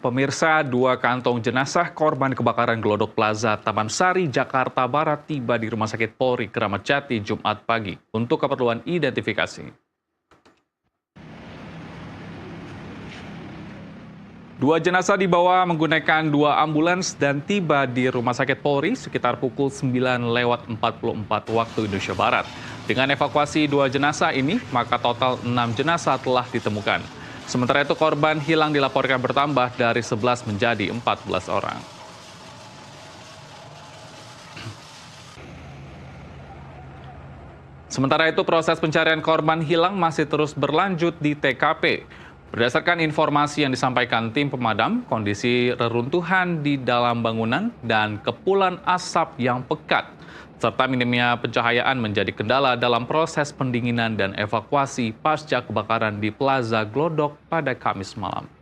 Pemirsa, dua kantong jenazah korban kebakaran Glodok Plaza Taman Sari, Jakarta Barat tiba di Rumah Sakit Polri Kramat Jati Jumat pagi untuk keperluan identifikasi. Dua jenazah dibawa menggunakan dua ambulans dan tiba di Rumah Sakit Polri sekitar pukul 9:44 waktu Indonesia Barat. Dengan evakuasi dua jenazah ini, maka total 6 jenazah telah ditemukan. Sementara itu korban hilang dilaporkan bertambah dari 11 menjadi 14 orang. Sementara itu proses pencarian korban hilang masih terus berlanjut di TKP. Berdasarkan informasi yang disampaikan tim pemadam, kondisi reruntuhan di dalam bangunan dan kepulan asap yang pekat serta minimnya pencahayaan menjadi kendala dalam proses pendinginan dan evakuasi pasca kebakaran di Plaza Glodok pada Kamis malam.